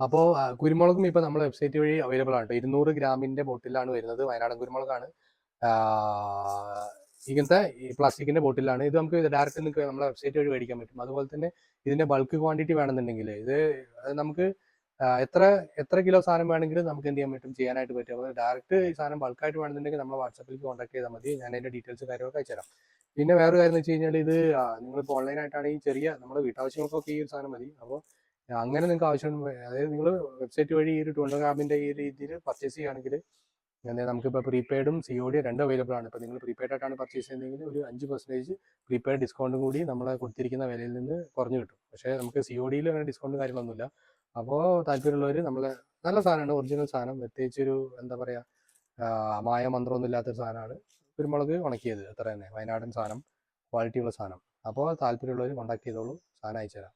അപ്പോൾ കുരുമുളകും ഇപ്പോൾ നമ്മുടെ വെബ്സൈറ്റ് വഴി അവൈലബിൾ ആണ്. 200 ഗ്രാമിൻ്റെ ബോട്ടിലാണ് വരുന്നത്. വയനാടൻ കുരുമുളകാണ്. ഇങ്ങനത്തെ ഈ പ്ലാസ്റ്റിക്കിൻ്റെ ബോട്ടിലാണ്. ഇത് നമുക്ക് ഡയറക്റ്റ് നിങ്ങൾക്ക് നമ്മുടെ വെബ്സൈറ്റ് വഴി മേടിക്കാൻ പറ്റും. അതുപോലെ തന്നെ ഇതിൻ്റെ ബൾക്ക് ക്വാണ്ടിറ്റി വേണമെന്നുണ്ടെങ്കിൽ നമുക്ക് എത്ര എത്ര കിലോ സാധനം വേണമെങ്കിലും നമുക്ക് എന്ത് ചെയ്യാൻ പറ്റും, ചെയ്യാനായിട്ട് പറ്റും. അപ്പോൾ ഡയറക്റ്റ് ഈ സാധനം ബൾക്കായിട്ട് വേണമെന്നുണ്ടെങ്കിൽ നമ്മൾ വാട്സാപ്പിലേക്ക് കോൺടാക്ട് ചെയ്താൽ മതി. ഞാൻ അതിൻ്റെ ഡീറ്റെയിൽസ് കാര്യങ്ങളൊക്കെ അയച്ചുതരാം. പിന്നെ വേറൊരു കാര്യം എന്ന് വെച്ച് കഴിഞ്ഞാൽ ഇത് നിങ്ങളിപ്പോൾ ഓൺലൈനായിട്ടാണെങ്കിൽ ചെറിയ നമ്മുടെ വീട്ടാവശ്യങ്ങൾക്കൊക്കെ ഈ ഒരു സാധനം മതി. അപ്പോൾ അങ്ങനെ നിങ്ങൾക്ക് ആവശ്യം, അതായത് നിങ്ങൾ വെബ്സൈറ്റ് വഴി ഈ ഒരു 200 ഗ്രാമിൻ്റെ ഈ രീതിയിൽ പർച്ചേസ് ചെയ്യുകയാണെങ്കിൽ നമുക്കിപ്പോൾ പ്രീപെയ്ഡും COD രണ്ടും അവൈലബിൾ ആണ്. ഇപ്പോൾ നിങ്ങൾ പ്രീപെയ്ഡ് ആയിട്ടാണ് പർച്ചേസ് ചെയ്യുന്നതെങ്കിൽ ഒരു 5% പ്രീപെയ്ഡ് ഡിസ്കൗണ്ടും കൂടി നമ്മൾ കൊടുത്തിരിക്കുന്ന വിലയിൽ നിന്ന് കുറഞ്ഞു കിട്ടും. പക്ഷേ നമുക്ക് CODയിൽ അങ്ങനെ ഡിസ്കൗണ്ട് കാര്യങ്ങളൊന്നുമില്ല. അപ്പോൾ താല്പര്യമുള്ളവർ നമ്മളെ നല്ല സാധനമാണ്, ഒറിജിനൽ സാധനം, പ്രത്യേകിച്ചൊരു എന്താ പറയുക മായ മന്ത്രമൊന്നും ഇല്ലാത്തൊരു സാധനമാണ്. കുരുമുളക് ഉണക്കിയത് അത്ര തന്നെ, വയനാടൻ സാധനം, ക്വാളിറ്റിയുള്ള സാധനം. അപ്പോൾ താല്പര്യമുള്ളവർ കോൺടാക്ട് ചെയ്തോളൂ, സാധനം അയച്ചുതരാം.